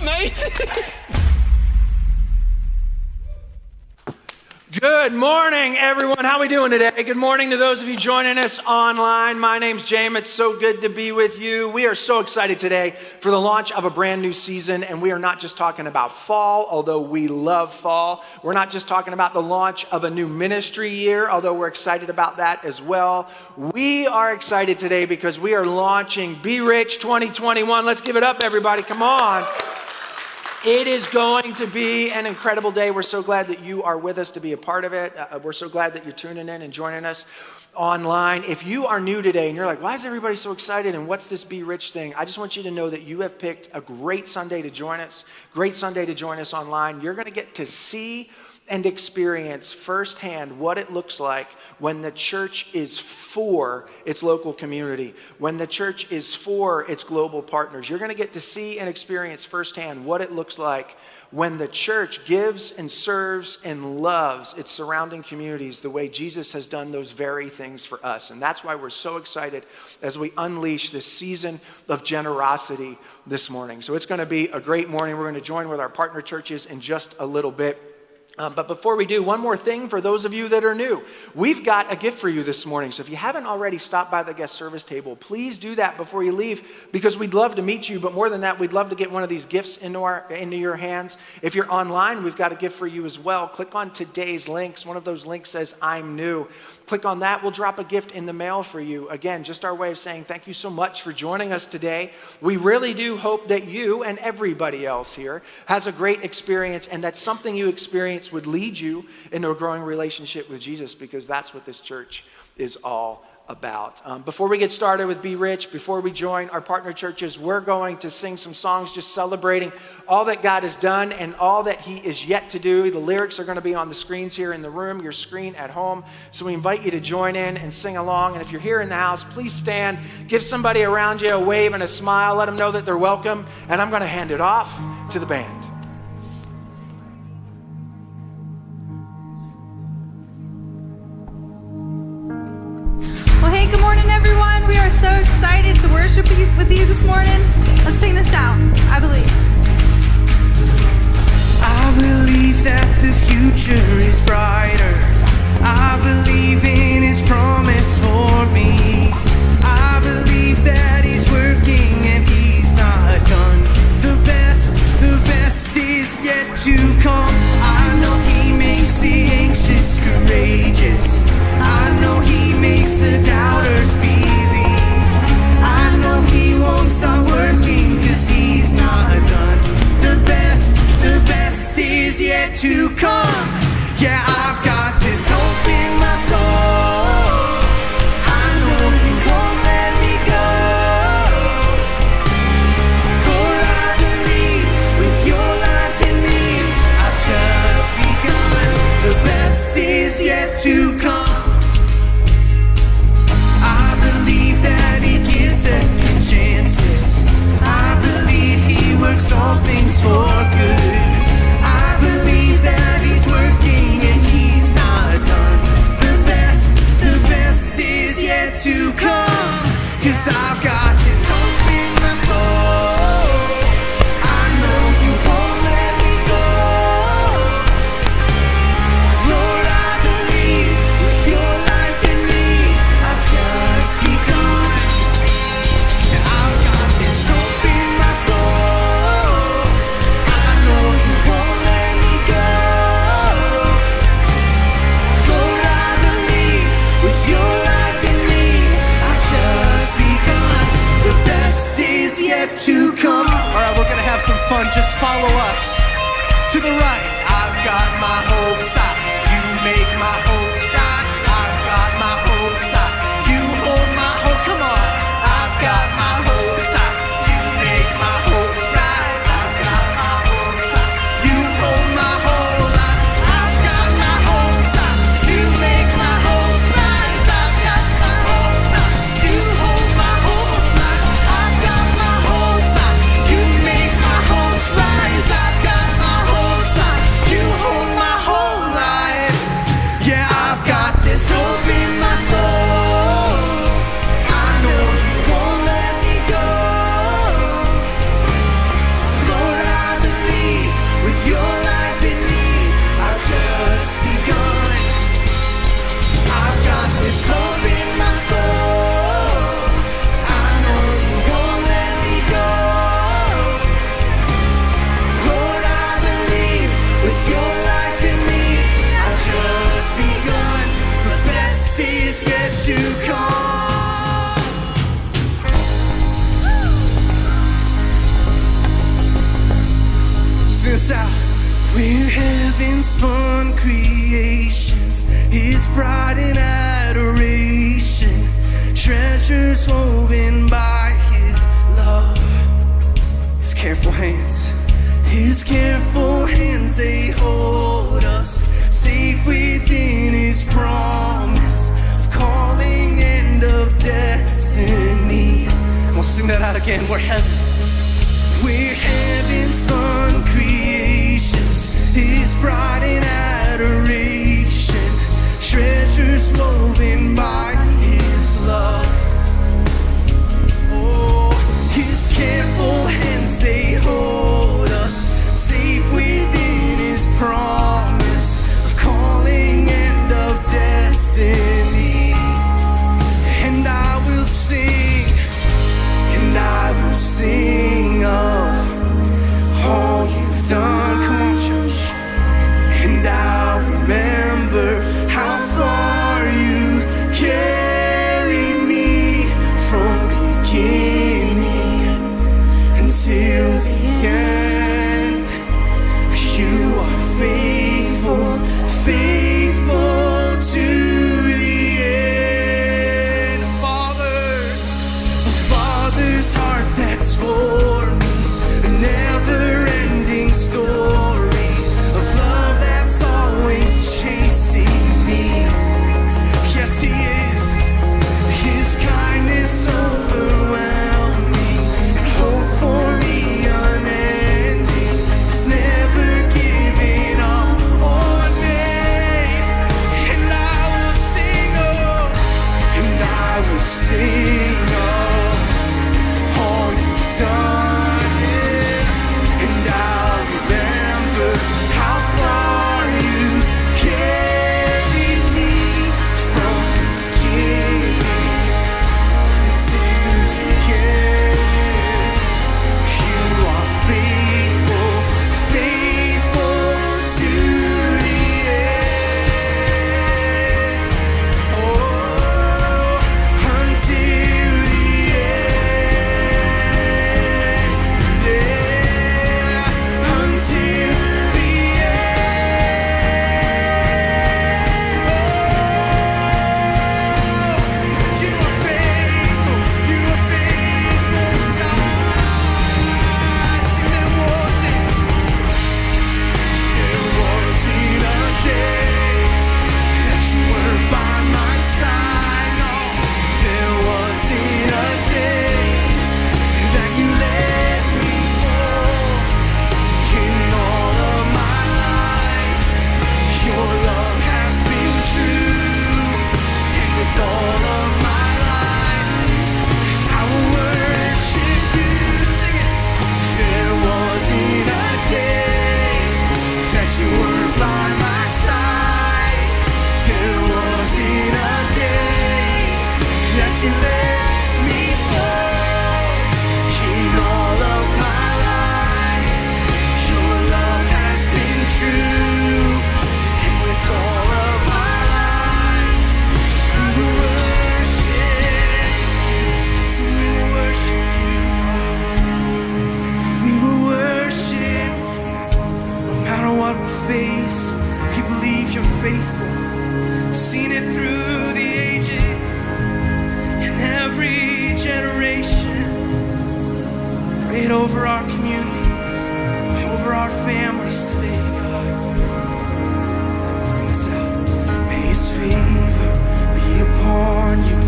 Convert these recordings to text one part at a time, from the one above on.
amazing? Good morning, everyone. How are we doing today? Good morning to those of you joining us online. My name's James. It's so good to be with you. We are so excited today for the launch of a brand new season, and we are not just talking about fall, although we love fall. We're not just talking about the launch of a new ministry year, although we're excited about that as well. We are excited today because we are launching Be Rich 2021. Let's give it up, everybody. Come on. It is going to be an incredible day. We're so glad that you are with us to be a part of it. We're so glad that you're tuning in and joining us online. If you are new today and you're like, why is everybody so excited and what's this Be Rich thing? I just want you to know that you have picked a great Sunday to join us. Great Sunday to join us online. You're going to get to see and experience firsthand what it looks like when the church is for its local community, when the church is for its global partners. You're going to get to see and experience firsthand what it looks like when the church gives and serves and loves its surrounding communities the way Jesus has done those very things for us. And that's why we're so excited as we unleash this season of generosity this morning. So it's going to be a great morning. We're going to join with our partner churches in just a little bit. But before we do, one more thing for those of you that are new. We've got a gift for you this morning. So if you haven't already stopped by the guest service table, please do that before you leave because we'd love to meet you. But more than that, we'd love to get one of these gifts into your hands. If you're online, we've got a gift for you as well. Click on today's links. One of those links says, I'm new. Click on that. We'll drop a gift in the mail for you. Again, just our way of saying thank you so much for joining us today. We really do hope that you and everybody else here has a great experience and that something you experience would lead you into a growing relationship with Jesus because that's what this church is all about. Before we get started with Be Rich, before we join our partner churches, we're going to sing some songs just celebrating all that God has done and all that he is yet to do. The lyrics are going to be on the screens here in the room, your screen at home. So we invite you to join in and sing along. And if you're here in the house, please stand, give somebody around you a wave and a smile, let them know that they're welcome. And I'm going to hand it off to the band. Hey, good morning, everyone. We are so excited to worship with you this morning. Let's sing this out. I believe. I believe that the future is brighter. I believe in his promise for me. I believe that he's working and he's not done. The best is yet to come. I know he makes the anxious courageous. I know he makes the doubters believe. I know he won't stop working cause he's not done. The best is yet to come. Yeah, I've got this hope in my soul. I know he won't let me go. For I believe with your life in me, I've just begun. The best is yet to come. Second chances. I believe he works all things for good. I believe that he's working and he's not done. The best is yet to come. Cause I've got this hope in my soul. I know you won't let me go. Lord, I believe with your life in me, I've just begun. To come. All right, we're gonna have some fun. Just follow us to the right. I've got my hopes high. You make my hopes rise. I've got my hopes high. You hold my hope. Come on. I've got my hopes high. You make my hopes rise. I've got my hopes high. You hold my whole life. I've got my hopes high. You make my hopes rise. I've got my hopes high. You hold my whole life. I've got my hopes high. You make my hopes rise. I've got my hopes high. You hold my whole life. Yeah, to come. Sing this out. We're heaven's fun creations, His pride and adoration, treasures woven by His love. His careful hands, they hold us safe within His promise of calling and of destiny. We'll sing that out again. We're heaven's fun creations, His pride and adoration, treasures woven by His love. Oh, His careful hands, they hold us safe within His promise of calling and of destiny. And I will sing of all You've done. Come on, church. And I'll remember how far You carried me from beginning until the end. You are faithful, faithful to the end. A father's heart that's for me, a never-ending story of love that's always chasing me. Yes, He is. His kindness overwhelming and hope for me unending. He's never giving up on me. And I will sing of all You've done, yeah. And I'll remember how far You carried me from beginning until the end. You are faithful, faithful to the end. Oh, until the end. Yeah, until the end. You are faithful, God. There wasn't a day that You weren't by my side. No, there wasn't a day that You let me go. In all of my life, Your love has been true. And with all of my life, I will worship You. Sing it. There wasn't a day that You weren't by my side. There wasn't a day that You let me go. In all of my life, Your love has been true. And with all of my life, we will worship. So we will worship You. We will worship. No matter what we face, we believe You're faithful. Seen it through the ages, in every generation. Prayed over our communities, over our families today, God. Sing this out. May His favor be upon you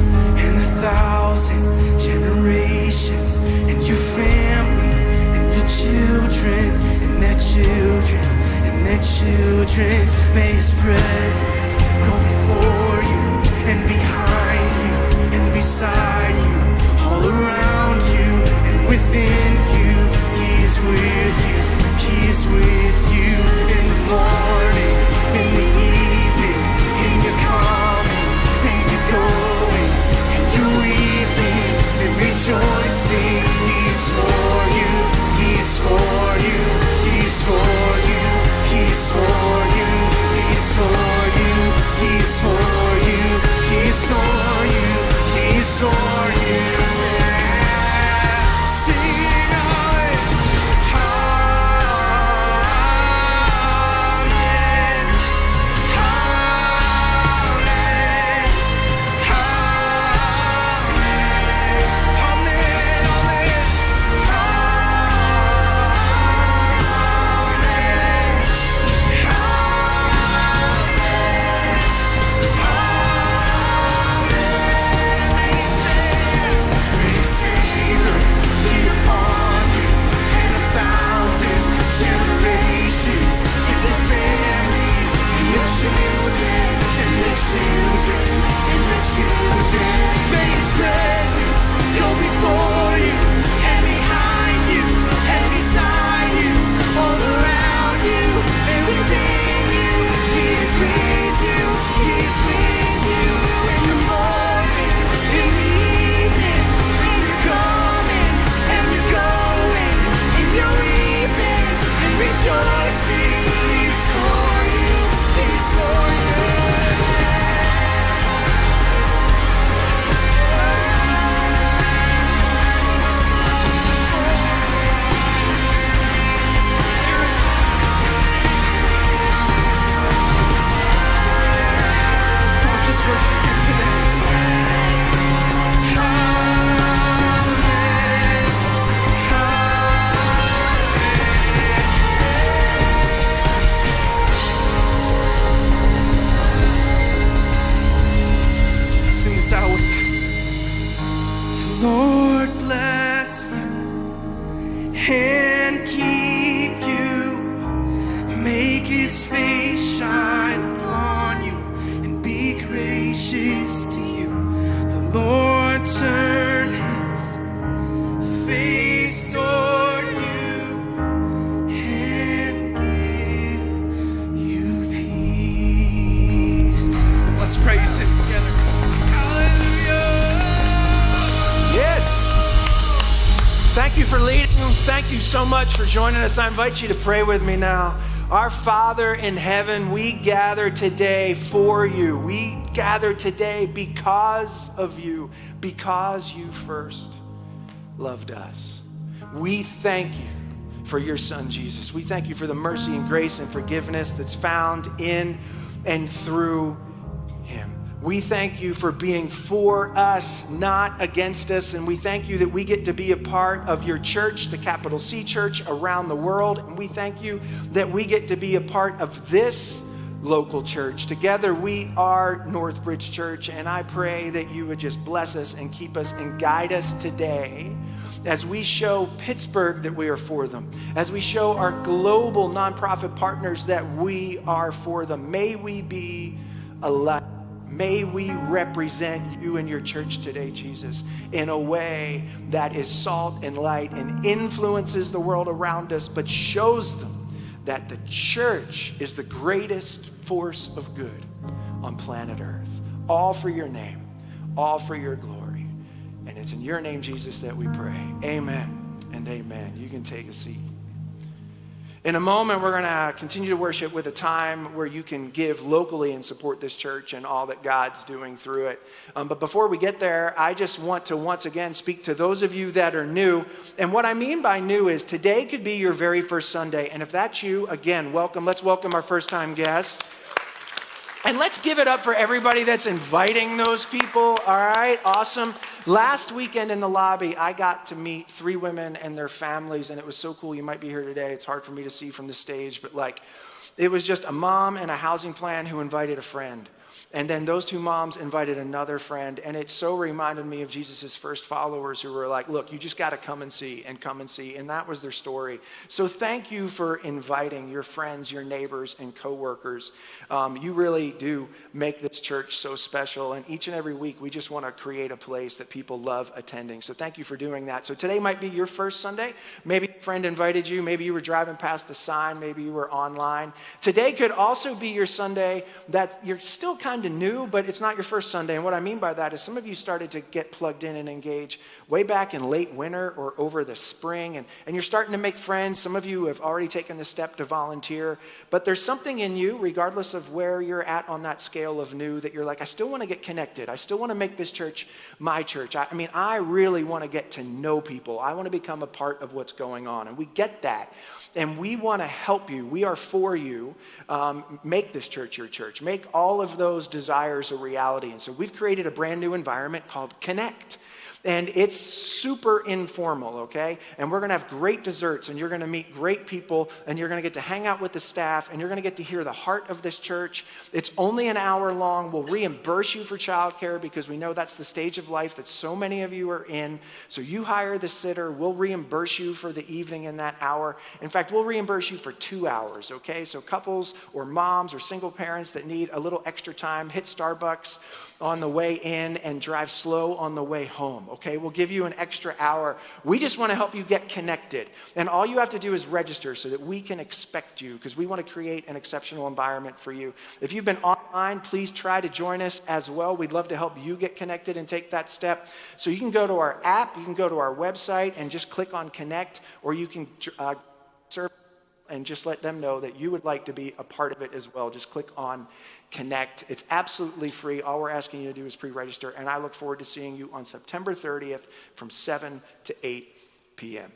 and 1,000 generations, and your family, and your children, and their children, and their children. May His presence go before you, and behind you, and beside you, all around you, and within you. He this out with us. The Lord bless you and keep you. Make his face shine upon you and be gracious to you. The Lord turn his face toward you and give you peace. Let's praise him together. Hallelujah. Yes. Thank you for leading. Thank you so much for joining us. I invite you to pray with me now. Our Father in heaven, we gather today for you. We gather today because of you, because you first loved us. We thank you for your son, Jesus. We thank you for the mercy and grace and forgiveness that's found in and through him. We thank you for being for us, not against us. And we thank you that we get to be a part of your church, the capital C church around the world. And we thank you that we get to be a part of this local church. Together we are NorthBridge Church. And I pray that you would just bless us and keep us and guide us today as we show Pittsburgh that we are for them, as we show our global nonprofit partners that we are for them. May we be a light. May we represent you and your church today, Jesus, in a way that is salt and light and influences the world around us, but shows them that the church is the greatest force of good on planet Earth. All for your name, all for your glory. And it's in your name, Jesus, that we pray. Amen and amen. You can take a seat. In a moment, we're going to continue to worship with a time where you can give locally and support this church and all that God's doing through it. But before we get there, I just want to once again speak to those of you that are new. And what I mean by new is today could be your very first Sunday. And if that's you, again, welcome. Let's welcome our first-time guests. And let's give it up for everybody that's inviting those people. All right, awesome. Last weekend in the lobby, I got to meet 3 women and their families, and it was so cool. You might be here today. It's hard for me to see from the stage, but it was just a mom and a housing plan who invited a friend. And then those 2 moms invited another friend. And it so reminded me of Jesus' first followers who were like, look, you just got to come and see and come and see. And that was their story. So thank you for inviting your friends, your neighbors, and coworkers. You really do make this church so special. And each and every week, we just want to create a place that people love attending. So thank you for doing that. So today might be your first Sunday. Maybe a friend invited you. Maybe you were driving past the sign. Maybe you were online. Today could also be your Sunday that you're still kind of new, but it's not your first Sunday. And what I mean by that is some of you started to get plugged in and engage way back in late winter or over the spring, and you're starting to make friends. Some of you have already taken the step to volunteer, but there's something in you, regardless of where you're at on that scale of new, that you're like, I still want to get connected. I still want to make this church my church. I mean, I really want to get to know people. I want to become a part of what's going on, and we get that. And we want to help you. We are for you. Make this church your church. Make all of those desires a reality. And so we've created a brand new environment called Connect. And it's super informal, okay? And we're gonna have great desserts, and you're gonna meet great people, and you're gonna get to hang out with the staff, and you're gonna get to hear the heart of this church. It's only an hour long. We'll reimburse you for childcare because we know that's the stage of life that so many of you are in. So you hire the sitter. We'll reimburse you for the evening in that hour. In fact, we'll reimburse you for 2 hours, okay? So couples or moms or single parents that need a little extra time, hit Starbucks on the way in and drive slow on the way home, okay? We'll give you an extra hour. We just want to help you get connected. And all you have to do is register so that we can expect you, because we want to create an exceptional environment for you. If you've been online, please try to join us as well. We'd love to help you get connected and take that step. So you can go to our app, you can go to our website and just click on Connect, or you can serve and just let them know that you would like to be a part of it as well. Just click on Connect. It's absolutely free. All we're asking you to do is pre-register, and I look forward to seeing you on September 30th from 7 to 8 p.m.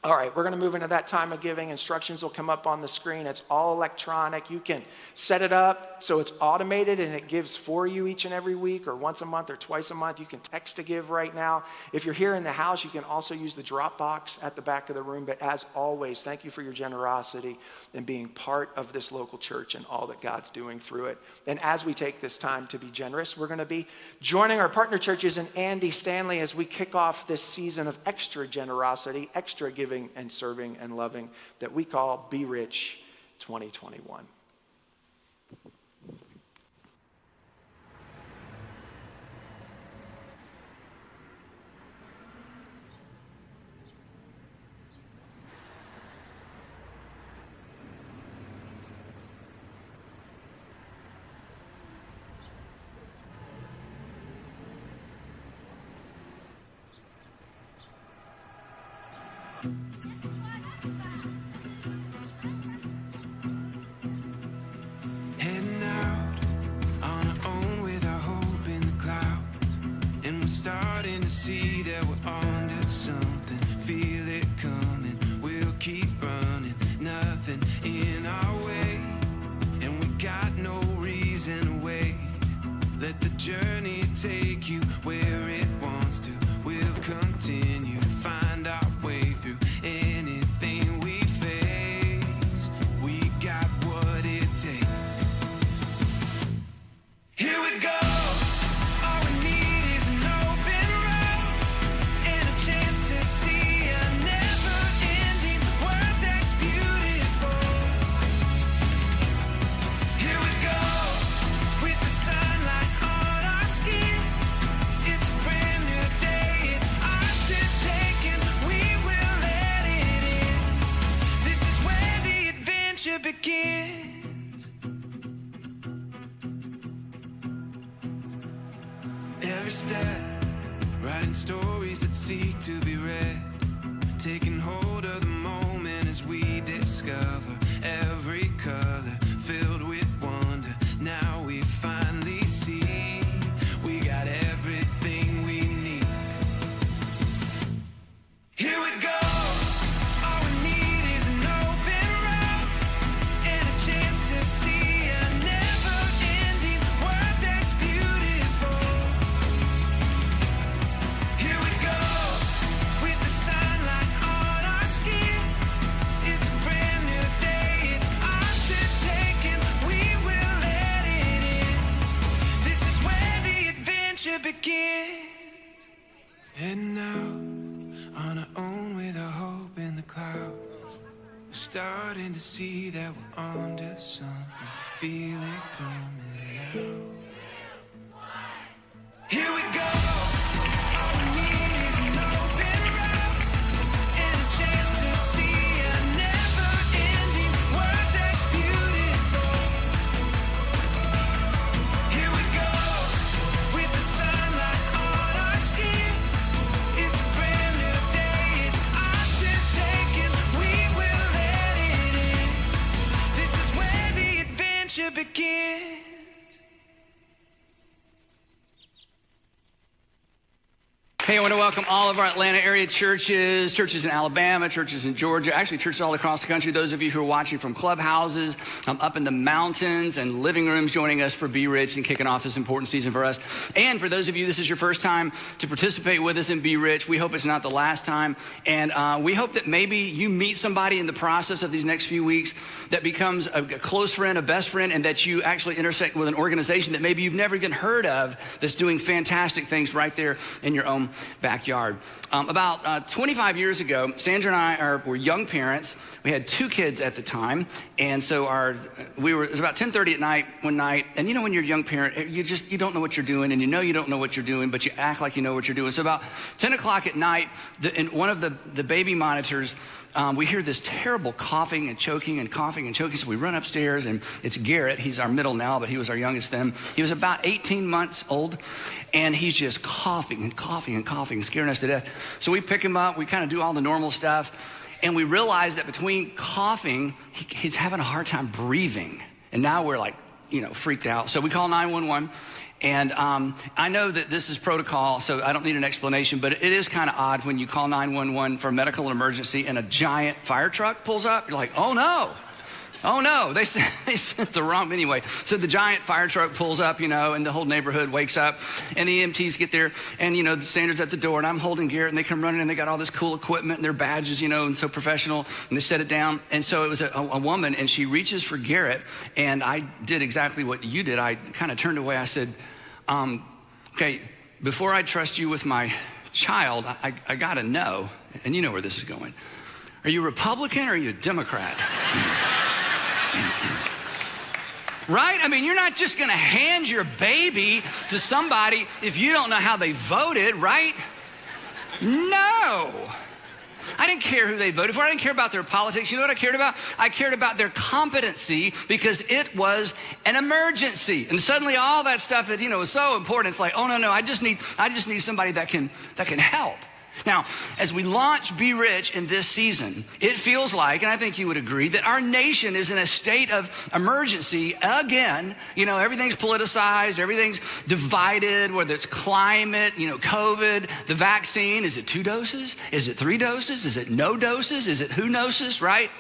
All right, we're going to move into that time of giving. Instructions will come up on the screen. It's all electronic. You can set it up so it's automated and it gives for you each and every week or once a month or twice a month. You can text to give right now. If you're here in the house, you can also use the drop box at the back of the room. But as always, thank you for your generosity and being part of this local church and all that God's doing through it. And as we take this time to be generous, we're going to be joining our partner churches and Andy Stanley as we kick off this season of extra generosity, extra giving and serving and loving that we call Be Rich 2021. Heading out on our own with our hope in the clouds, and we're starting to see that we're onto something. Feel it coming, we'll keep running, nothing in our way, and we got no reason to wait. Let the journey take you where it wants to. We'll continue to find our way through anything we face. We got what it takes. Here we go. All we need is an open road and a chance to see a never-ending world that's beautiful. Here we go, with the sunlight on our skin. It's a brand new day, it's ours to take, and we will let it in. This is where the adventure begins. Every step, writing stories that seek to be read, taking hold of the moment as we discover every color filled with wonder. Now we finally see we got everything we need. Here we go. All we need is an open road and a chance to see a never-ending world that's beautiful. Here we go, with the sunlight on our skin. It's a brand new day, it's ours to take, and we will let it in. This is where the adventure begins. Heading out on our own with our hope in the clouds. We're starting to see that we're onto something. Feel it coming now. Here we go. All we need is an open road and a chance to see a never-ending world that's beautiful. Here we go, with the sunlight on our skin. It's a brand new day, it's ours to take, and we will let it in. This is where the adventure begins. Hey, I want to welcome all of our Atlanta area churches, churches in Alabama, churches in Georgia, actually churches all across the country. Those of you who are watching from clubhouses, up in the mountains and living rooms, joining us for Be Rich and kicking off this important season for us. And for those of you, this is your first time to participate with us in Be Rich. We hope it's not the last time. And we hope that maybe you meet somebody in the process of these next few weeks that becomes a close friend, a best friend, and that you actually intersect with an organization that maybe you've never even heard of that's doing fantastic things right there in your own backyard. About 25 years ago, Sandra and I were young parents. We had 2 kids at the time, and so it was about 10:30 at night one night. And you know, when you're a young parent, you don't know what you're doing, and you know you don't know what you're doing, but you act like you know what you're doing. So about 10 o'clock at night, in one of the baby monitors, we hear this terrible coughing and choking and coughing and choking. So we run upstairs, and it's Garrett. He's our middle now, but he was our youngest then. He was about 18 months old, and he's just coughing and coughing and coughing, scaring us to death. So we pick him up. We kind of do all the normal stuff, and we realize that between coughing, he's having a hard time breathing. And now we're like, freaked out. So we call 911. And I know that this is protocol, so I don't need an explanation, but it is kind of odd when you call 911 for a medical emergency and a giant fire truck pulls up. You're like, oh no, they sent the wrong, anyway. So the giant fire truck pulls up, and the whole neighborhood wakes up, and the EMTs get there, and, the standard's at the door, and I'm holding Garrett, and they come running, and they got all this cool equipment and their badges, and so professional, and they set it down. And so it was a woman, and she reaches for Garrett, and I did exactly what you did. I kind of turned away. I said, okay, before I trust you with my child, I got to know, and you know where this is going. Are you a Republican or are you a Democrat? Right? I mean, you're not just going to hand your baby to somebody if you don't know how they voted, right? No. I didn't care who they voted for. I didn't care about their politics. You know what I cared about? I cared about their competency because it was an emergency. And suddenly all that stuff that, was so important, it's like, oh, no, I just need somebody that can help. Now, as we launch Be Rich in this season, it feels like, and I think you would agree, that our nation is in a state of emergency again. Everything's politicized, everything's divided, whether it's climate, COVID, the vaccine. Is it 2 doses? Is it 3 doses? Is it no doses? Is it who knows, right?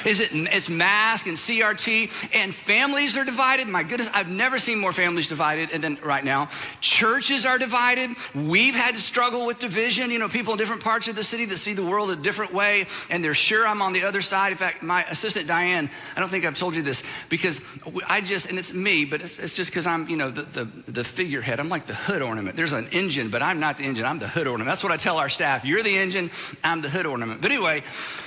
It's mask and CRT, and families are divided. My goodness, I've never seen more families divided than right now. Churches are divided. We've had to struggle with division. People in different parts of the city that see the world a different way, and they're sure I'm on the other side. In fact, my assistant Diane, I don't think I've told you this, because and it's me, but it's just because I'm, the figurehead. I'm like the hood ornament. There's an engine, but I'm not the engine. I'm the hood ornament. That's what I tell our staff. You're the engine. I'm the hood ornament. But anyway,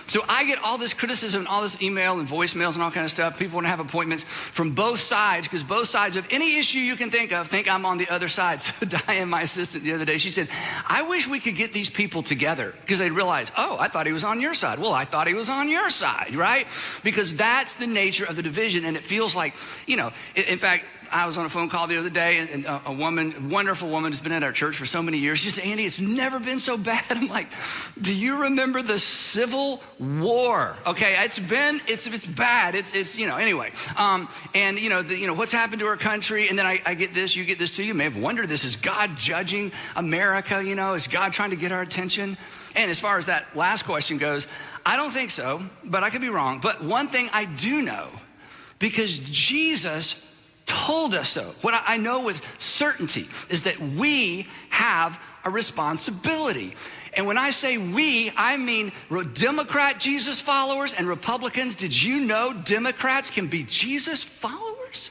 so I get all this criticism, all this email and voicemails and all kind of stuff. People want to have appointments from both sides, because both sides of any issue you can think of think I'm on the other side. So Diane, my assistant, the other day, she said, I wish we could get these people together, because they'd realize, oh, I thought he was on your side. Well, I thought he was on your side, right? Because that's the nature of the division. And it feels like, in fact, I was on a phone call the other day, and a wonderful woman who's been at our church for so many years, she said, Andy, it's never been so bad. I'm like, do you remember the Civil War? Okay, it's bad. Anyway. What's happened to our country? And then I get this, you get this too. You may have wondered this. Is God judging America? Is God trying to get our attention? And as far as that last question goes, I don't think so, but I could be wrong. But one thing I do know, because Jesus told us so. What I know with certainty is that we have a responsibility. And when I say we, I mean Democrat Jesus followers and Republicans. Did you know Democrats can be Jesus followers?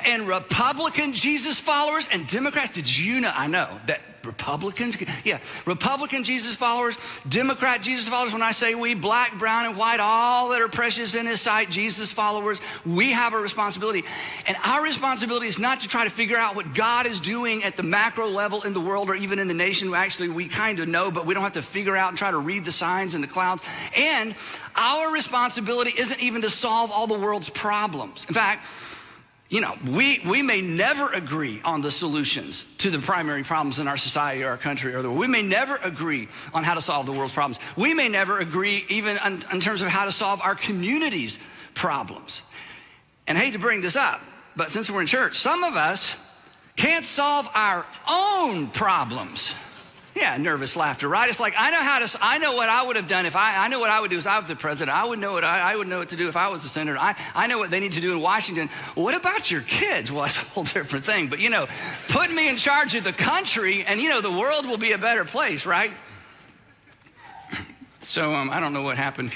And Republican Jesus followers and Democrats, did you know? I know that Republican Jesus followers, Democrat Jesus followers. When I say we, black, brown, and white, all that are precious in his sight, Jesus followers, we have a responsibility. And our responsibility is not to try to figure out what God is doing at the macro level in the world or even in the nation. Actually, we kind of know, but we don't have to figure out and try to read the signs in the clouds. And our responsibility isn't even to solve all the world's problems. In fact, we may never agree on the solutions to the primary problems in our society or our country or the world. We may never agree on how to solve the world's problems. We may never agree even in terms of how to solve our community's problems. And I hate to bring this up, but since we're in church, some of us can't solve our own problems. Yeah, nervous laughter, right? It's like, I know what I would have done I know what I would do if I was the president. I would know what to do if I was the senator. I know what they need to do in Washington. Well, what about your kids? Well, that's a whole different thing. But, put me in charge of the country and, the world will be a better place, right? So I don't know what happened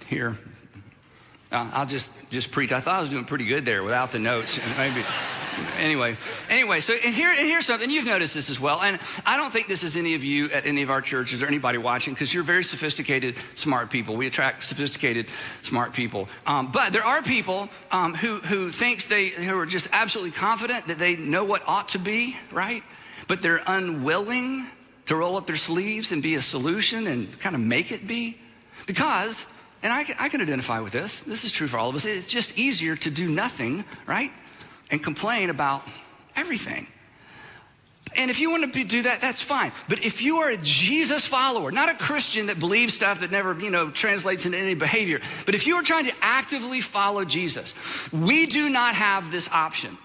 here. I'll just preach. I thought I was doing pretty good there without the notes. Maybe. Anyway, so here's something. You've noticed this as well. And I don't think this is any of you at any of our churches or anybody watching, because you're very sophisticated, smart people. We attract sophisticated, smart people. But there are people who are just absolutely confident that they know what ought to be, right? But they're unwilling to roll up their sleeves and be a solution and kind of make it be. Because, and I can identify with this. This is true for all of us. It's just easier to do nothing, right? And complain about everything. And if you want to do that, that's fine. But if you are a Jesus follower, not a Christian that believes stuff that never, translates into any behavior, but if you are trying to actively follow Jesus, we do not have this option.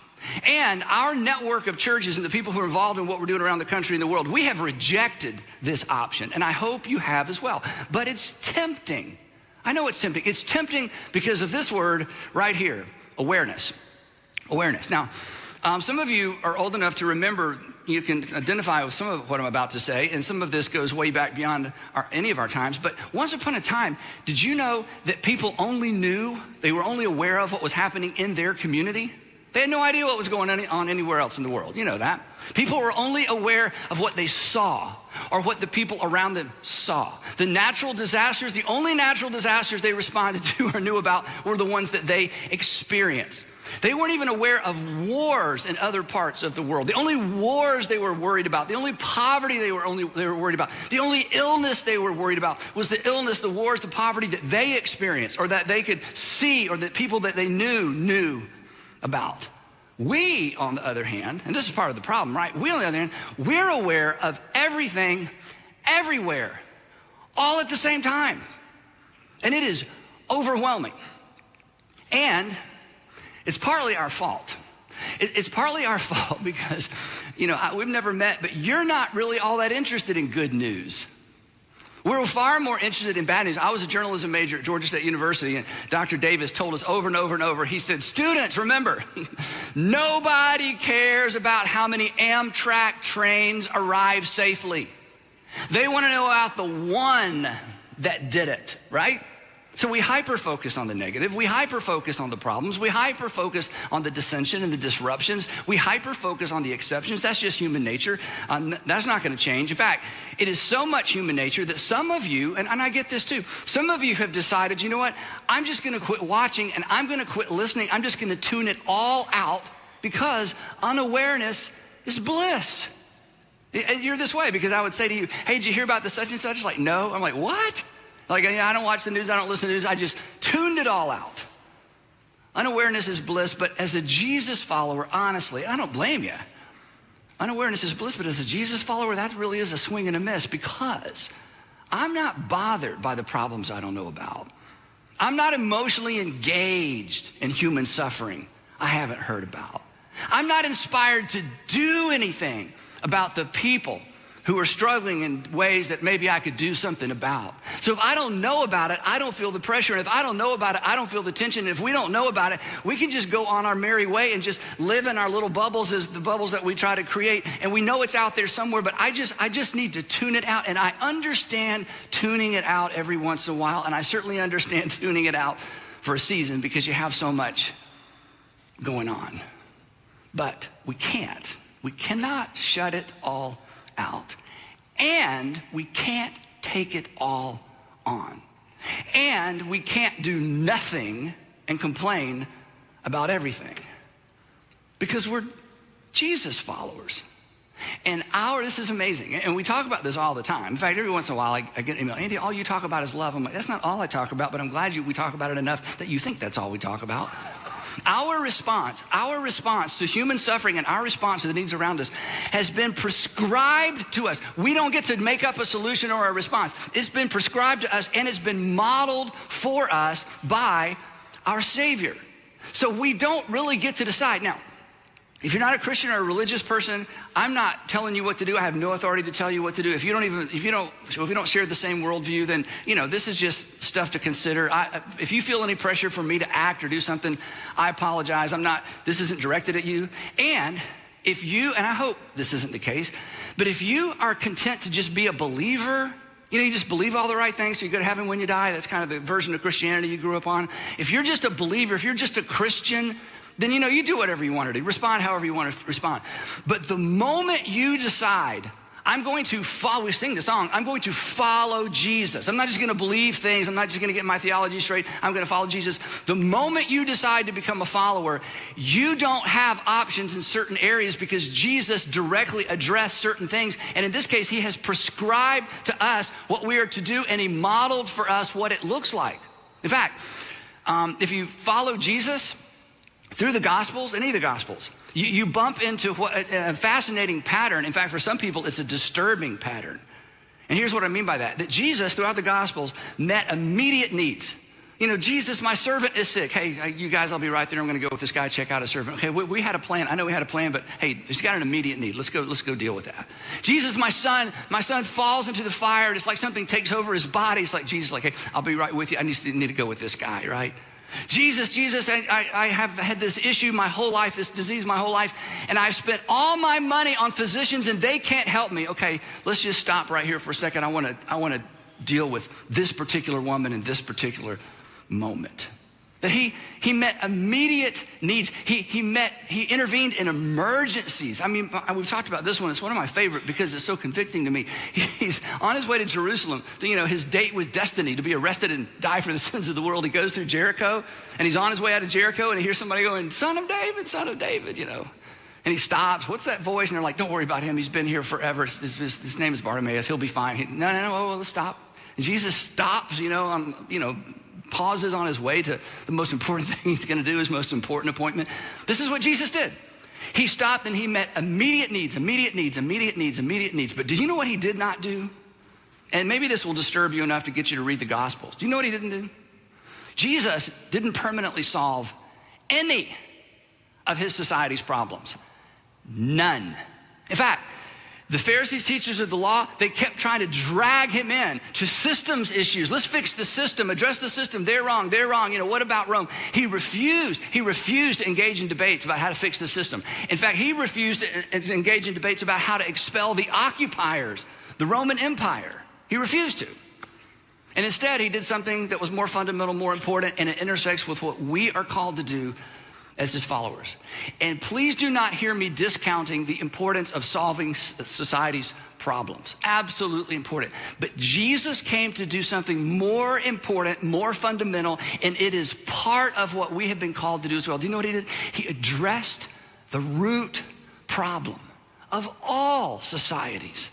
And our network of churches and the people who are involved in what we're doing around the country and the world, we have rejected this option. And I hope you have as well. But it's tempting. I know it's tempting. It's tempting because of this word right here, awareness. Awareness. Now, some of you are old enough to remember, you can identify with some of what I'm about to say, and some of this goes way back beyond any of our times. But once upon a time, did you know that people they were only aware of what was happening in their community? They had no idea what was going on anywhere else in the world. You know that. People were only aware of what they saw or what the people around them saw. The natural disasters, the only natural disasters they responded to or knew about were the ones that they experienced. They weren't even aware of wars in other parts of the world. The only wars they were worried about, the only poverty they were worried about, the only illness they were worried about was the illness, the wars, the poverty that they experienced or that they could see or that people that they knew about. We, on the other hand, and this is part of the problem, right? We, on the other hand, we're aware of everything, everywhere, all at the same time. And it is overwhelming. And it's partly our fault. It's partly our fault because, we've never met, but you're not really all that interested in good news. We're far more interested in bad news. I was a journalism major at Georgia State University, and Dr. Davis told us over and over and over, he said, students, remember, nobody cares about how many Amtrak trains arrive safely. They want to know about the one that did it, right? So we hyper-focus on the negative. We hyper-focus on the problems. We hyper-focus on the dissension and the disruptions. We hyper-focus on the exceptions. That's just human nature. That's not going to change. In fact, it is so much human nature that some of you, and I get this too, some of you have decided, you know what? I'm just going to quit watching and I'm going to quit listening. I'm just going to tune it all out because unawareness is bliss. You're this way because I would say to you, hey, did you hear about the such and such? Like, no. I'm like, what? Like, I don't watch the news, I don't listen to the news, I just tuned it all out. Unawareness is bliss, but as a Jesus follower, honestly, I don't blame you. Unawareness is bliss, but as a Jesus follower, that really is a swing and a miss because I'm not bothered by the problems I don't know about. I'm not emotionally engaged in human suffering I haven't heard about. I'm not inspired to do anything about the people who are struggling in ways that maybe I could do something about. So if I don't know about it, I don't feel the pressure. And if I don't know about it, I don't feel the tension. And if we don't know about it, we can just go on our merry way and just live in our little bubbles as the bubbles that we try to create. And we know it's out there somewhere, but I just need to tune it out. And I understand tuning it out every once in a while. And I certainly understand tuning it out for a season because you have so much going on. But we cannot shut it all out. And we can't take it all on. And we can't do nothing and complain about everything because we're Jesus followers. And this is amazing. And we talk about this all the time. In fact, every once in a while I get an email, Andy, all you talk about is love. I'm like, that's not all I talk about, but I'm glad we talk about it enough that you think that's all we talk about. Our response to human suffering and our response to the needs around us has been prescribed to us. We don't get to make up a solution or a response. It's been prescribed to us and it's been modeled for us by our Savior. So we don't really get to decide. Now, if you're not a Christian or a religious person, I'm not telling you what to do. I have no authority to tell you what to do. If you don't share the same worldview, then, this is just stuff to consider. If you feel any pressure for me to act or do something, I apologize. This isn't directed at you. And and I hope this isn't the case, but if you are content to just be a believer, you just believe all the right things so you go to heaven when you die. That's kind of the version of Christianity you grew up on. If you're just a believer, if you're just a Christian, then you do whatever you want to do. Respond however you want to respond. But the moment you decide, we sing the song, I'm going to follow Jesus. I'm not just going to believe things. I'm not just going to get my theology straight. I'm going to follow Jesus. The moment you decide to become a follower, you don't have options in certain areas because Jesus directly addressed certain things. And in this case, he has prescribed to us what we are to do, and he modeled for us what it looks like. In fact, if you follow Jesus, through the Gospels, any of the Gospels, you bump into a fascinating pattern. In fact, for some people, it's a disturbing pattern. And here's what I mean by that. That Jesus, throughout the Gospels, met immediate needs. Jesus, my servant is sick. Hey, you guys, I'll be right there. I'm going to go with this guy, check out a servant. Okay, we had a plan. I know we had a plan, but hey, he's got an immediate need. Let's go deal with that. Jesus, my son falls into the fire. It's like something takes over his body. It's like, Jesus, like, hey, I'll be right with you. I need to go with this guy, right? Jesus, I have had this issue my whole life, this disease my whole life, and I've spent all my money on physicians and they can't help me. Okay, let's just stop right here for a second. I want to deal with this particular woman in this particular moment. That he met immediate needs. He intervened in emergencies. I mean, we've talked about this one. It's one of my favorite because it's so convicting to me. He's on his way to Jerusalem, his date with destiny to be arrested and die for the sins of the world. He goes through Jericho, and he's on his way out of Jericho, and he hears somebody going, Son of David, And he stops. What's that voice? And they're like, don't worry about him. He's been here forever. His name is Bartimaeus. He'll be fine. No, let's stop. And Jesus stops, pauses on his way to the most important thing he's going to do, his most important appointment. This is what Jesus did. He stopped and he met immediate needs. But do you know what he did not do? And maybe this will disturb you enough to get you to read the Gospels. Do you know what he didn't do? Jesus didn't permanently solve any of his society's problems. None. In fact, the Pharisees, teachers of the law, they kept trying to drag him in to systems issues. Let's fix the system, address the system. They're wrong. What about Rome? He refused to engage in debates about how to fix the system. In fact, he refused to engage in debates about how to expel the occupiers, the Roman Empire. He refused to. And instead, he did something that was more fundamental, more important, and it intersects with what we are called to do as his followers. And please do not hear me discounting the importance of solving society's problems. Absolutely important. But Jesus came to do something more important, more fundamental, and it is part of what we have been called to do as well. Do you know what he did? He addressed the root problem of all societies'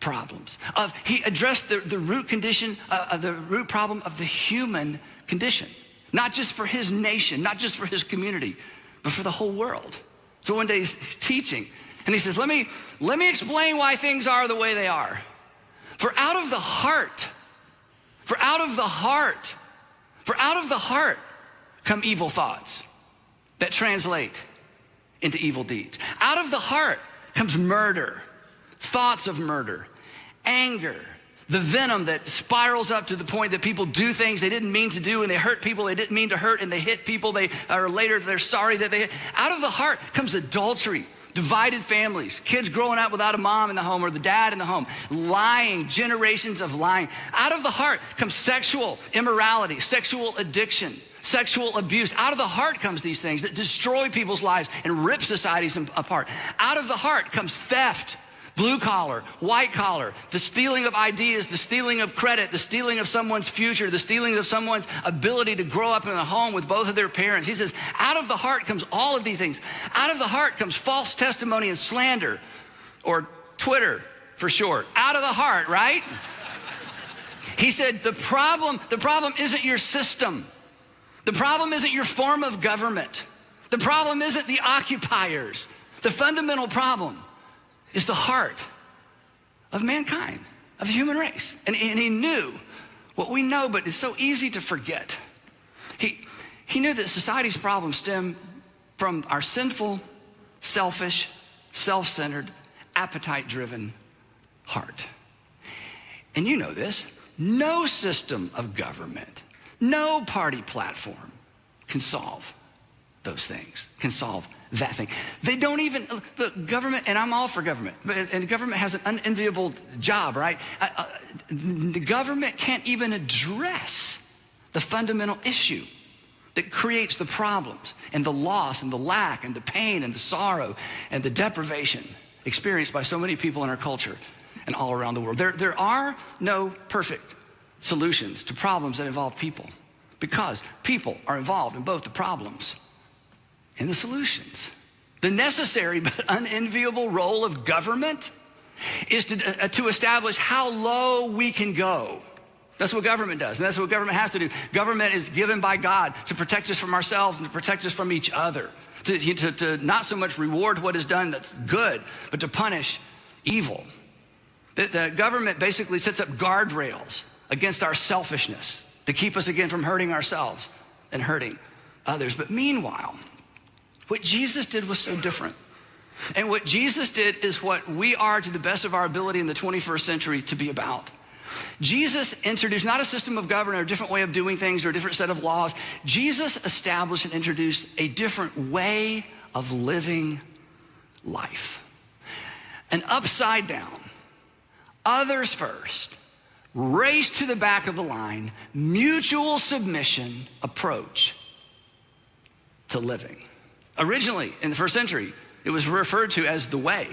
problems. He addressed the root condition, the root problem of the human condition. Not just for his nation, not just for his community, but for the whole world. So one day he's teaching and he says, let me explain why things are the way they are. For out of the heart come evil thoughts that translate into evil deeds. Out of the heart comes murder, thoughts of murder, anger, the venom that spirals up to the point that people do things they didn't mean to do, and they hurt people they didn't mean to hurt, and they hit people later they're sorry that they hit. Out of the heart comes adultery, divided families, kids growing up without a mom in the home or the dad in the home, lying, generations of lying. Out of the heart comes sexual immorality, sexual addiction, sexual abuse. Out of the heart comes these things that destroy people's lives and rip societies apart. Out of the heart comes theft, blue collar, white collar, the stealing of ideas, the stealing of credit, the stealing of someone's future, the stealing of someone's ability to grow up in a home with both of their parents. He says, out of the heart comes all of these things. Out of the heart comes false testimony and slander, or Twitter for short. Out of the heart, right? He said, the problem isn't your system. The problem isn't your form of government. The problem isn't the occupiers. The fundamental problem is the heart of mankind, of the human race. And he knew what we know, but it's so easy to forget. He knew that society's problems stem from our sinful, selfish, self-centered, appetite-driven heart. And you know this, no system of government, no party platform can solve those things, can solve that thing. They don't even, the government, and I'm all for government, and government has an unenviable job, right? The government can't even address the fundamental issue that creates the problems and the loss and the lack and the pain and the sorrow and the deprivation experienced by so many people in our culture and all around the world. There are no perfect solutions to problems that involve people, because people are involved in both the problems and the solutions. The necessary but unenviable role of government is to establish how low we can go. That's what government does, and that's what government has to do. Government is given by God to protect us from ourselves and to protect us from each other, to not so much reward what is done that's good, but to punish evil. The government basically sets up guardrails against our selfishness, to keep us again from hurting ourselves and hurting others. But meanwhile, what Jesus did was so different. And what Jesus did is what we are, to the best of our ability in the 21st century, to be about. Jesus introduced not a system of government or a different way of doing things or a different set of laws. Jesus established and introduced a different way of living life. An upside down, others first, race to the back of the line, mutual submission approach to living. Originally, in the first century, it was referred to as the way,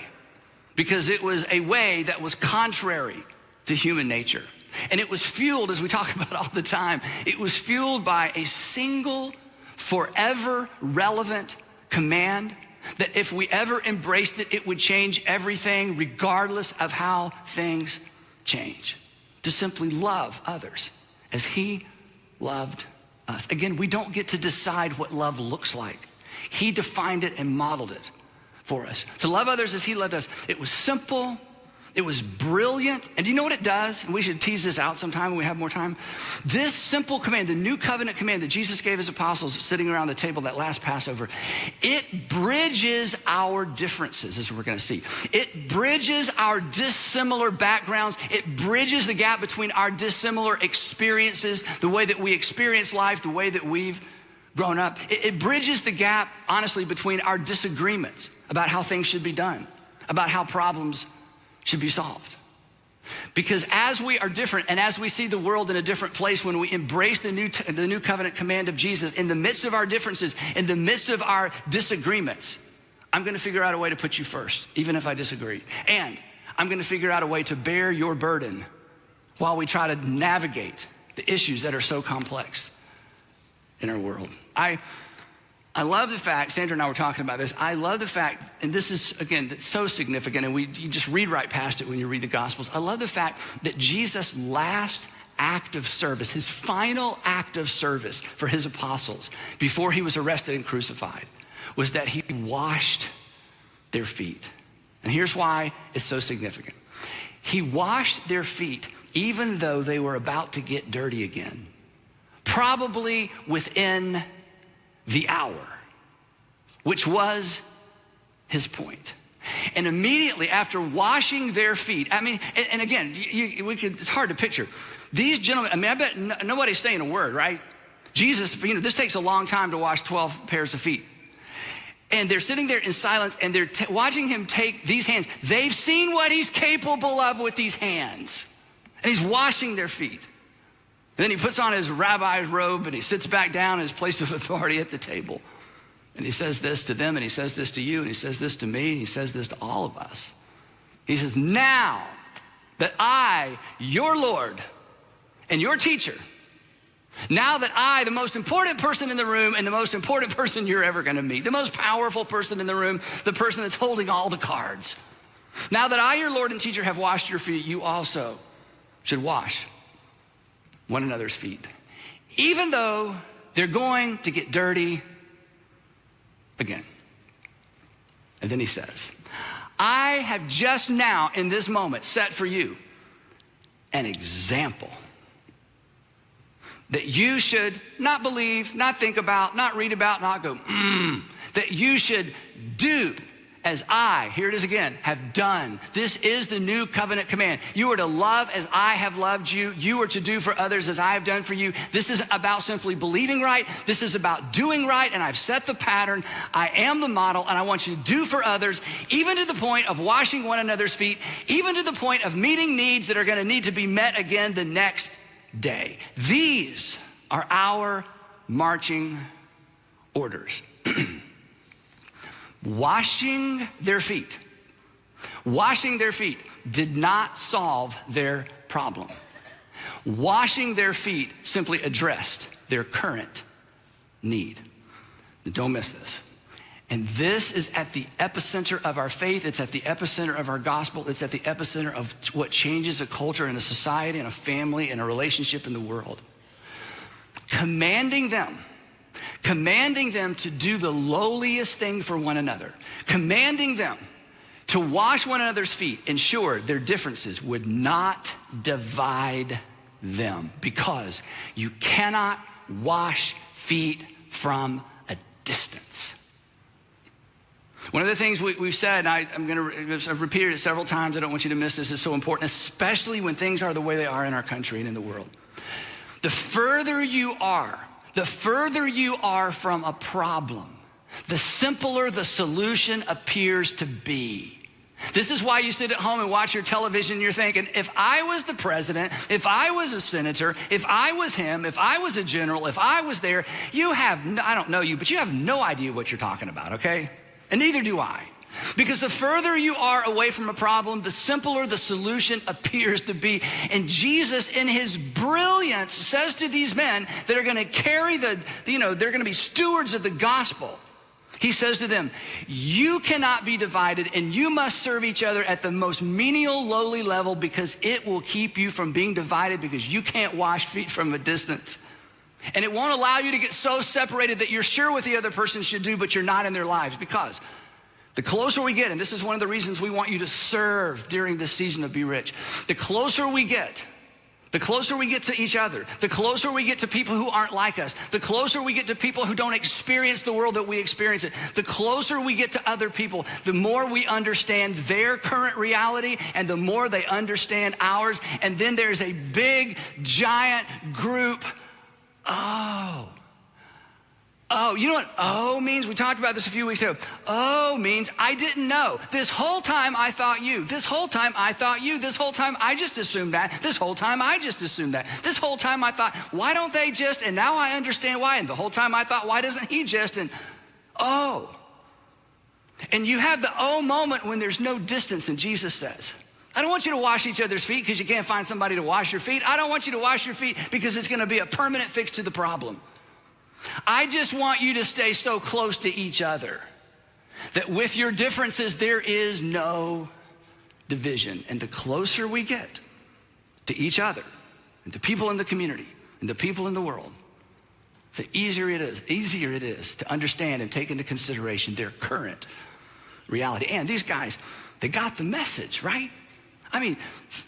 because it was a way that was contrary to human nature. And it was fueled, as we talk about all the time, it was fueled by a single, forever relevant command that if we ever embraced it, it would change everything regardless of how things change. To simply love others as he loved us. Again, we don't get to decide what love looks like. He defined it and modeled it for us. To love others as he loved us. It was simple. It was brilliant. And do you know what it does? And we should tease this out sometime when we have more time. This simple command, the new covenant command that Jesus gave his apostles sitting around the table that last Passover, it bridges our differences, as we're going to see. It bridges our dissimilar backgrounds. It bridges the gap between our dissimilar experiences, the way that we experience life, the way that we've grown up. It bridges the gap, honestly, between our disagreements about how things should be done, about how problems should be solved. Because as we are different and as we see the world in a different place, when we embrace the new covenant command of Jesus, in the midst of our differences, in the midst of our disagreements, I'm gonna figure out a way to put you first, even if I disagree. And I'm gonna figure out a way to bear your burden while we try to navigate the issues that are so complex in our world. I love the fact, Sandra and I were talking about this, I love the fact, and this is, again, it's so significant, and you just read right past it when you read the Gospels. I love the fact that Jesus' last act of service, his final act of service for his apostles before he was arrested and crucified, was that he washed their feet. And here's why it's so significant. He washed their feet even though they were about to get dirty again, probably within the hour, which was his point. And immediately after washing their feet, I mean, and again, it's hard to picture. These gentlemen, I mean, I bet nobody's saying a word, right? Jesus, this takes a long time to wash 12 pairs of feet. And they're sitting there in silence and they're watching him take these hands. They've seen what he's capable of with these hands. And he's washing their feet. And then he puts on his rabbi's robe and he sits back down in his place of authority at the table. And he says this to them, and he says this to you, and he says this to me, and he says this to all of us. He says, now that I, your Lord and your teacher, now that I, the most important person in the room and the most important person you're ever gonna meet, the most powerful person in the room, the person that's holding all the cards, now that I, your Lord and teacher, have washed your feet, you also should wash one another's feet, even though they're going to get dirty again. And then he says, I have just now in this moment set for you an example that you should not believe, not think about, not read about, not go, that you should do as I, here it is again, have done. This is the new covenant command. You are to love as I have loved you. You are to do for others as I have done for you. This is about simply believing right. This is about doing right, and I've set the pattern. I am the model, and I want you to do for others, even to the point of washing one another's feet, even to the point of meeting needs that are gonna need to be met again the next day. These are our marching orders. Washing their feet did not solve their problem. Washing their feet simply addressed their current need. Don't miss this. And this is at the epicenter of our faith. It's at the epicenter of our gospel. It's at the epicenter of what changes a culture and a society and a family and a relationship in the world. Commanding them to do the lowliest thing for one another, commanding them to wash one another's feet, ensure their differences would not divide them, because you cannot wash feet from a distance. One of the things we've said, and I've repeated it several times, I don't want you to miss this, it's so important, especially when things are the way they are in our country and in the world. The further you are from a problem, the simpler the solution appears to be. This is why you sit at home and watch your television and you're thinking, if I was the president, if I was a senator, if I was him, if I was a general, if I was there, I don't know you, but you have no idea what you're talking about, okay? And neither do I. Because the further you are away from a problem, the simpler the solution appears to be. And Jesus, in his brilliance, says to these men that are going to carry they're going to be stewards of the gospel. He says to them, you cannot be divided, and you must serve each other at the most menial, lowly level, because it will keep you from being divided, because you can't wash feet from a distance. And it won't allow you to get so separated that you're sure what the other person should do, but you're not in their lives. Because the closer we get, and this is one of the reasons we want you to serve during this season of Be Rich, the closer we get to each other, the closer we get to people who aren't like us, the closer we get to people who don't experience the world that we experience it, the closer we get to other people, the more we understand their current reality and the more they understand ours. And then there's a big, giant group. Oh, you know what oh means? We talked about this a few weeks ago. Oh means I didn't know. This whole time I thought you. This whole time I thought you. This whole time I just assumed that. This whole time I just assumed that. This whole time I thought, why don't they just? And now I understand why. And the whole time I thought, why doesn't he just? And oh. And you have the oh moment when there's no distance. And Jesus says, I don't want you to wash each other's feet because you can't find somebody to wash your feet. I don't want you to wash your feet because it's going to be a permanent fix to the problem. I just want you to stay so close to each other that with your differences, there is no division. And the closer we get to each other and to people in the community and the people in the world, the easier it is to understand and take into consideration their current reality. And these guys, they got the message, right? I mean,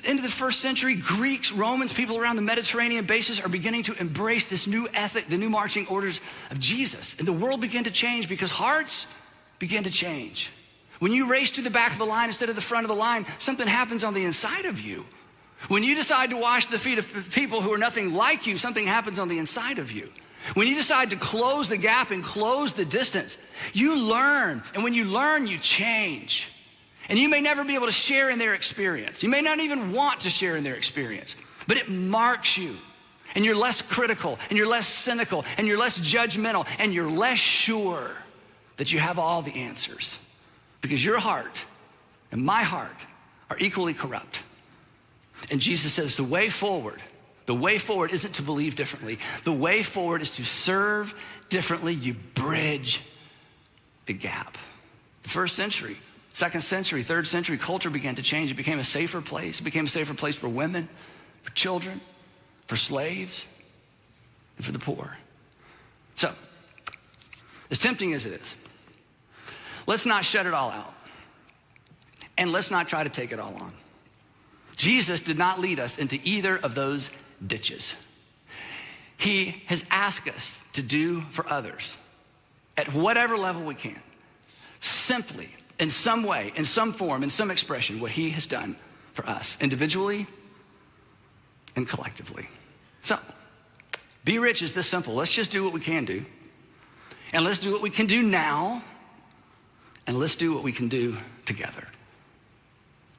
into the first century, Greeks, Romans, people around the Mediterranean basin are beginning to embrace this new ethic, the new marching orders of Jesus. And the world began to change because hearts began to change. When you race to the back of the line instead of the front of the line, something happens on the inside of you. When you decide to wash the feet of people who are nothing like you, something happens on the inside of you. When you decide to close the gap and close the distance, you learn. And when you learn, you change. And you may never be able to share in their experience. You may not even want to share in their experience, but it marks you. And you're less critical, and you're less cynical, and you're less judgmental, and you're less sure that you have all the answers. Because your heart and my heart are equally corrupt. And Jesus says the way forward isn't to believe differently. The way forward is to serve differently. You bridge the gap. The first century, second century, third century, culture began to change. It became a safer place. It became a safer place for women, for children, for slaves, and for the poor. So, as tempting as it is, let's not shut it all out. And let's not try to take it all on. Jesus did not lead us into either of those ditches. He has asked us to do for others at whatever level we can, simply, in some way, in some form, in some expression, what he has done for us, individually and collectively. So, Be Rich is this simple. Let's just do what we can do. And let's do what we can do now. And let's do what we can do together.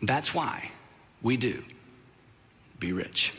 That's why we do Be Rich.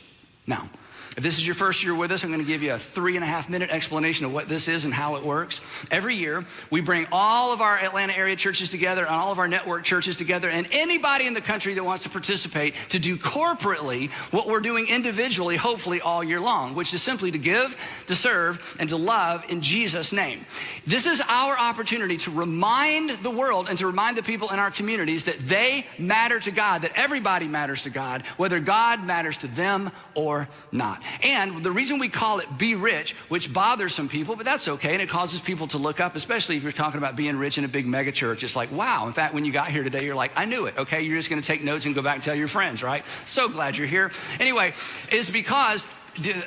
Now, if this is your first year with us, I'm going to give you a 3.5-minute explanation of what this is and how it works. Every year, we bring all of our Atlanta area churches together and all of our network churches together and anybody in the country that wants to participate to do corporately what we're doing individually, hopefully all year long, which is simply to give, to serve, and to love in Jesus' name. This is our opportunity to remind the world and to remind the people in our communities that they matter to God, that everybody matters to God, whether God matters to them or or not. And the reason we call it Be Rich, which bothers some people, but that's okay, and it causes people to look up, especially if you're talking about being rich in a big mega church. It's like, wow. In fact, when you got here today, you're like, I knew it, okay? You're just going to take notes and go back and tell your friends, right? So glad you're here. Anyway, it's because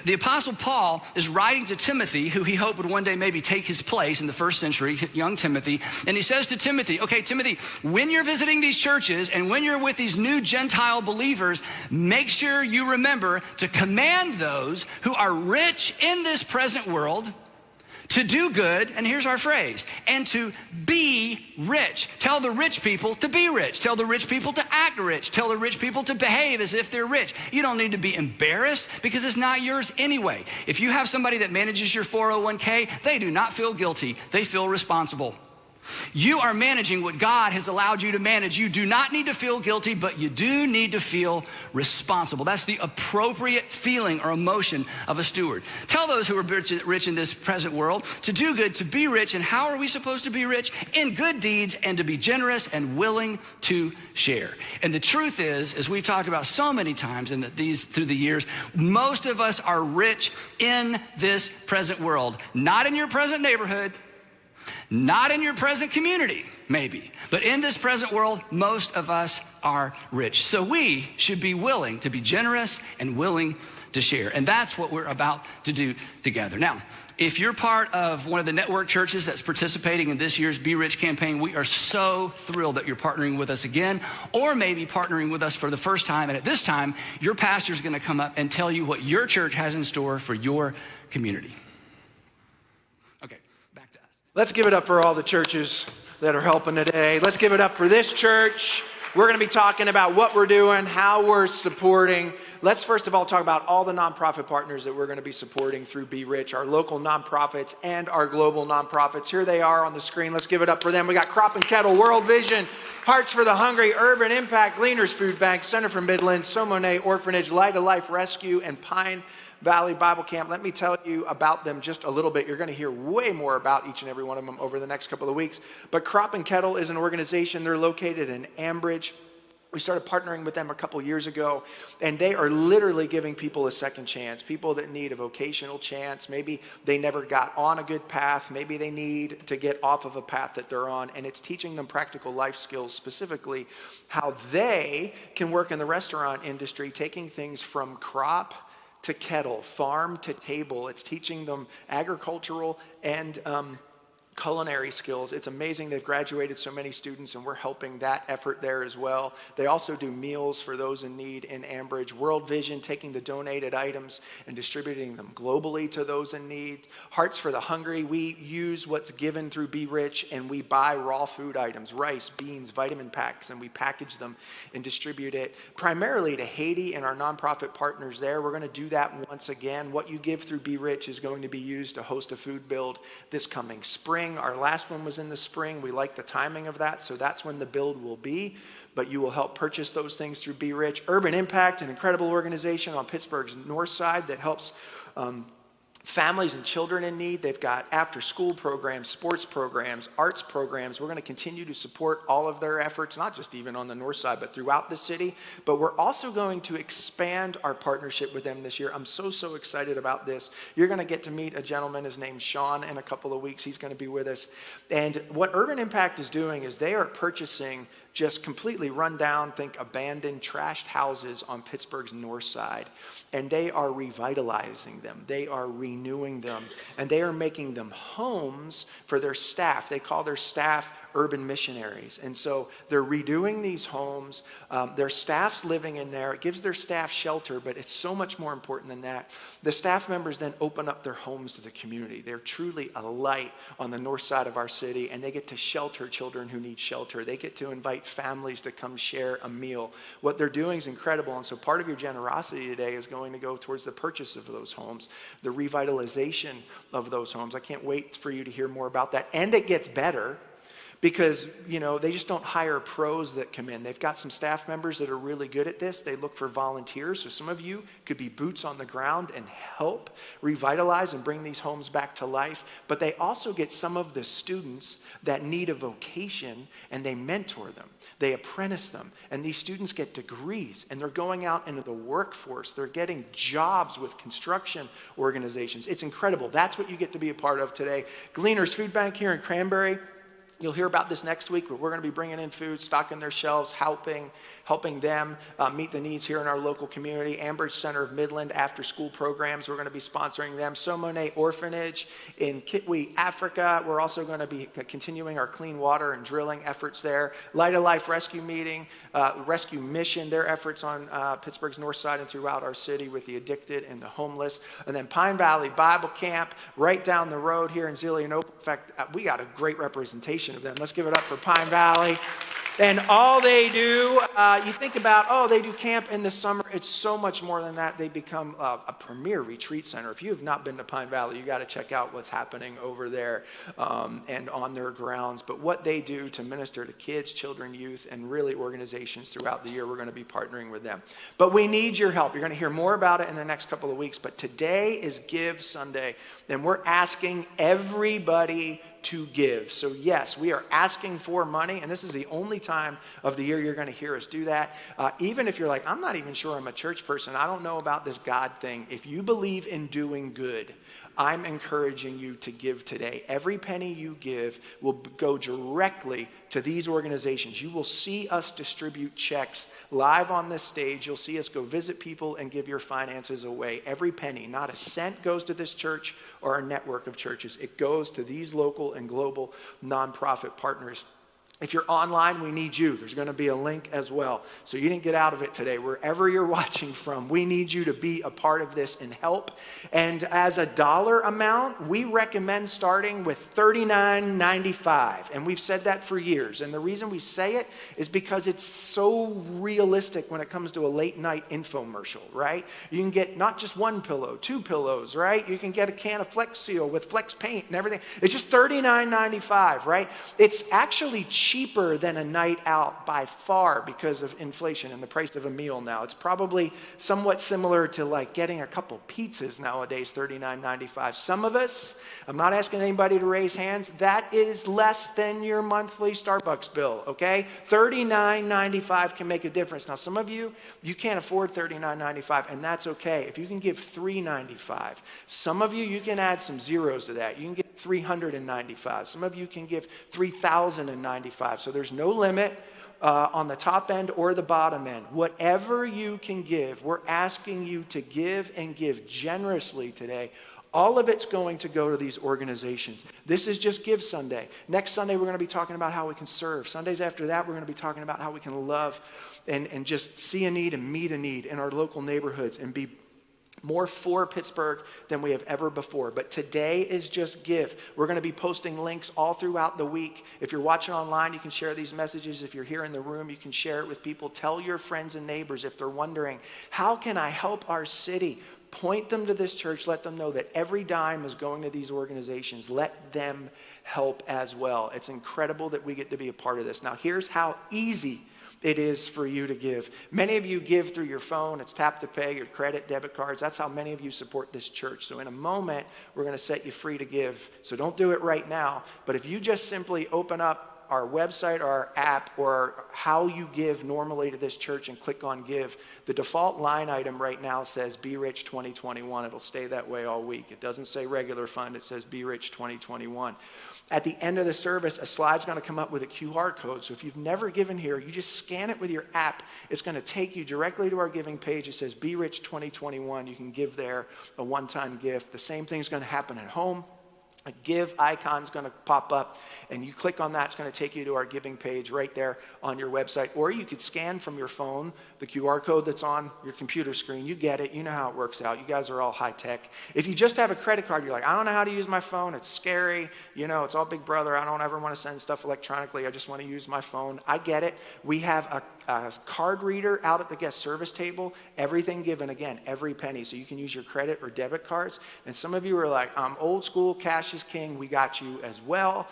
the Apostle Paul is writing to Timothy, who he hoped would one day maybe take his place in the first century, young Timothy. And he says to Timothy, okay, Timothy, when you're visiting these churches and when you're with these new Gentile believers, make sure you remember to command those who are rich in this present world to do good, and here's our phrase, and to be rich. Tell the rich people to be rich. Tell the rich people to act rich. Tell the rich people to behave as if they're rich. You don't need to be embarrassed because it's not yours anyway. If you have somebody that manages your 401k, they do not feel guilty. They feel responsible. You are managing what God has allowed you to manage. You do not need to feel guilty, but you do need to feel responsible. That's the appropriate feeling or emotion of a steward. Tell those who are rich in this present world to do good, to be rich. And how are we supposed to be rich? In good deeds and to be generous and willing to share. And the truth is, as we've talked about so many times through the years, most of us are rich in this present world, not in your present neighborhood, not in your present community, maybe, but in this present world, most of us are rich. So we should be willing to be generous and willing to share. And that's what we're about to do together. Now, if you're part of one of the network churches that's participating in this year's Be Rich campaign, we are so thrilled that you're partnering with us again, or maybe partnering with us for the first time. And at this time, your pastor is going to come up and tell you what your church has in store for your community. Let's give it up for all the churches that are helping today. Let's give it up for this church. We're going to be talking about what we're doing, how we're supporting. Let's first of all talk about all the nonprofit partners that we're going to be supporting through Be Rich, our local nonprofits and our global nonprofits. Here they are on the screen. Let's give it up for them. We got Crop and Kettle, World Vision, Hearts for the Hungry, Urban Impact, Gleaners Food Bank, Center for Midlands, Somonay Orphanage, Light of Life Rescue, and Pine Valley Bible Camp. Let me tell you about them just a little bit. You're going to hear way more about each and every one of them over the next couple of weeks. But Crop and Kettle is an organization. They're located in Ambridge. We started partnering with them a couple years ago, and they are literally giving people a second chance, people that need a vocational chance. Maybe they never got on a good path. Maybe they need to get off of a path that they're on, and it's teaching them practical life skills, specifically how they can work in the restaurant industry, taking things from crop to kettle, farm to table. It's teaching them agricultural and culinary skills. It's amazing. They've graduated so many students, and we're helping that effort there as well. They also do meals for those in need in Ambridge. World Vision, taking the donated items and distributing them globally to those in need. Hearts for the Hungry, we use what's given through Be Rich, and we buy raw food items, rice, beans, vitamin packs, and we package them and distribute it primarily to Haiti and our nonprofit partners there. We're going to do that once again. What you give through Be Rich is going to be used to host a food build this coming spring. Our last one was in the spring. We like the timing of that, so that's when the build will be. But you will help purchase those things through Be Rich. Urban Impact, an incredible organization on Pittsburgh's north side that helps families and children in need. They've got after-school programs, sports programs, arts programs. We're going to continue to support all of their efforts, not just even on the north side, but throughout the city. But we're also going to expand our partnership with them this year. I'm so excited about this. You're going to get to meet a gentleman. His name's Sean in a couple of weeks. He's going to be with us. And what Urban Impact is doing is they are purchasing just completely run down, think abandoned, trashed houses on Pittsburgh's north side. And they are revitalizing them. They are renewing them. And they are making them homes for their staff. They call their staff urban missionaries. And so they're redoing these homes. Their staff's living in there. It gives their staff shelter, but it's so much more important than that. The staff members then open up their homes to the community. They're truly a light on the north side of our city, and they get to shelter children who need shelter. They get to invite families to come share a meal. What they're doing is incredible, and so part of your generosity today is going to go towards the purchase of those homes, the revitalization of those homes. I can't wait for you to hear more about that. And it gets better, because, they just don't hire pros that come in. They've got some staff members that are really good at this. They look for volunteers. So some of you could be boots on the ground and help revitalize and bring these homes back to life. But they also get some of the students that need a vocation, and they mentor them. They apprentice them, and these students get degrees, and they're going out into the workforce. They're getting jobs with construction organizations. It's incredible. That's what you get to be a part of today. Gleaners Food Bank here in Cranberry. You'll hear about this next week, but we're going to be bringing in food, stocking their shelves, helping them meet the needs here in our local community. Ambridge Center of Midland after-school programs, we're going to be sponsoring them. Somone Orphanage in Kitwe, Africa. We're also going to be continuing our clean water and drilling efforts there. Light of Life Rescue Rescue Mission, their efforts on Pittsburgh's north side and throughout our city with the addicted and the homeless. And then Pine Valley Bible Camp right down the road here in Zelienople. In fact, we got a great representation of them. Let's give it up for Pine Valley. And all they do, you think about, they do camp in the summer. It's so much more than that. They become a premier retreat center. If you have not been to Pine Valley, you got to check out what's happening over there and on their grounds. But what they do to minister to kids, children, youth, and really organizations throughout the year, we're going to be partnering with them. But we need your help. You're going to hear more about it in the next couple of weeks. But today is Give Sunday, and we're asking everybody to give. So yes, we are asking for money, and this is the only time of the year you're going to hear us do that. Even if you're like, I'm not even sure I'm a church person, I don't know about this God thing. If you believe in doing good, I'm encouraging you to give today. Every penny you give will go directly to these organizations. You will see us distribute checks live on this stage. You'll see us go visit people and give your finances away. Every penny, not a cent, goes to this church or our network of churches. It goes to these local and global nonprofit partners. If you're online, we need you. There's going to be a link as well. So you didn't get out of it today. Wherever you're watching from, we need you to be a part of this and help. And as a dollar amount, we recommend starting with $39.95. And we've said that for years. And the reason we say it is because it's so realistic when it comes to a late night infomercial, right? You can get not just one pillow, 2 pillows, right? You can get a can of Flex Seal with Flex Paint and everything. It's just $39.95, right? It's actually cheaper than a night out by far because of inflation and the price of a meal now. It's probably somewhat similar to like getting a couple pizzas nowadays, $39.95. Some of us, I'm not asking anybody to raise hands, that is less than your monthly Starbucks bill, okay? $39.95 can make a difference. Now, some of you can't afford $39.95, and that's okay. If you can give $3.95, some of you can add some zeros to that. You can get $395. Some of you can give $3,095. So there's no limit on the top end or the bottom end. Whatever you can give, we're asking you to give and give generously today. All of it's going to go to these organizations. This is just Give Sunday. Next Sunday, we're going to be talking about how we can serve. Sundays after that, we're going to be talking about how we can love and just see a need and meet a need in our local neighborhoods and be more for Pittsburgh than we have ever before. But today is just give. We're going to be posting links all throughout the week. If you're watching online, you can share these messages. If you're here in the room, you can share it with people. Tell your friends and neighbors if they're wondering, how can I help our city? Point them to this church. Let them know that every dime is going to these organizations. Let them help as well. It's incredible that we get to be a part of this. Now, here's how easy it is for you to give. Many of you give through your phone. It's tap to pay, your credit, debit cards. That's how many of you support this church. So in a moment, we're going to set you free to give. So don't do it right now. But if you just simply open up our website or our app or how you give normally to this church and click on give, the default line item right now says Be Rich 2021. It'll stay that way all week. It doesn't say regular fund. It says Be Rich 2021. At the end of the service, a slide's going to come up with a QR code. So if you've never given here, you just scan it with your app. It's going to take you directly to our giving page. It says Be Rich 2021. You can give there a one-time gift. The same thing's going to happen at home. A give icon's going to pop up, and you click on that. It's going to take you to our giving page right there on your website. Or you could scan from your phone the QR code that's on your computer screen. You get it. You know how it works out. You guys are all high tech. If you just have a credit card, you're like, I don't know how to use my phone. It's scary. You know, it's all Big Brother. I don't ever want to send stuff electronically. I just want to use my phone. I get it. We have a card reader out at the guest service table. Everything given, again, every penny. So you can use your credit or debit cards. And some of you are like, I'm old school, cash is king. We got you as well.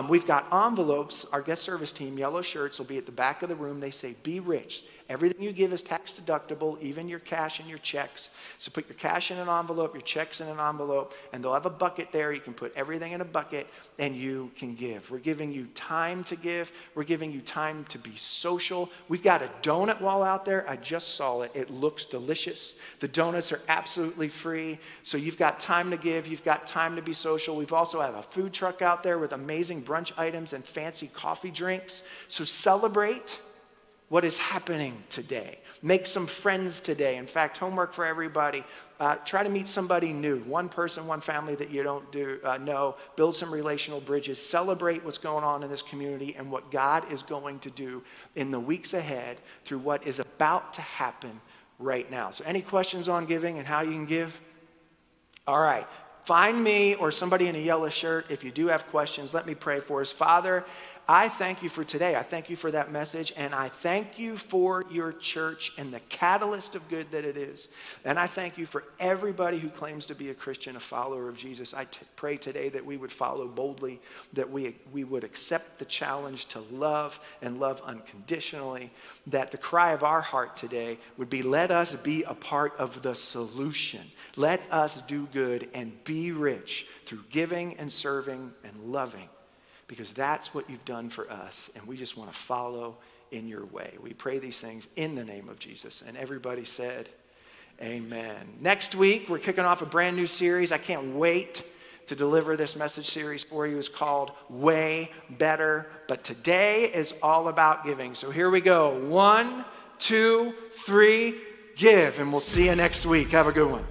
We've got envelopes. Our guest service team, yellow shirts, will be at the back of the room. They say, be rich. Everything you give is tax deductible, even your cash and your checks. So put your cash in an envelope, your checks in an envelope, and they'll have a bucket there. You can put everything in a bucket and you can give. We're giving you time to give. We're giving you time to be social. We've got a donut wall out there. I just saw it. It looks delicious. The donuts are absolutely free. So you've got time to give. You've got time to be social. We've also have a food truck out there with amazing brunch items and fancy coffee drinks. So celebrate what is happening today. Make some friends today. In fact, homework for everybody. Try to meet somebody new. One person, one family that you don't know. Build some relational bridges. Celebrate what's going on in this community and what God is going to do in the weeks ahead through what is about to happen right now. So any questions on giving and how you can give? All right. Find me or somebody in a yellow shirt if you do have questions. Let me pray for us. Father, I thank you for today. I thank you for that message, and I thank you for your church and the catalyst of good that it is. And I thank you for everybody who claims to be a Christian, a follower of Jesus. I pray today that we would follow boldly, that we would accept the challenge to love and love unconditionally, that the cry of our heart today would be, let us be a part of the solution. Let us do good and be rich through giving and serving and loving. Because that's what you've done for us, and we just want to follow in your way. We pray these things in the name of Jesus. And everybody said, amen. Next week, we're kicking off a brand new series. I can't wait to deliver this message series for you. It's called Way Better. But today is all about giving. So here we go. 1, 2, 3, give. And we'll see you next week. Have a good one.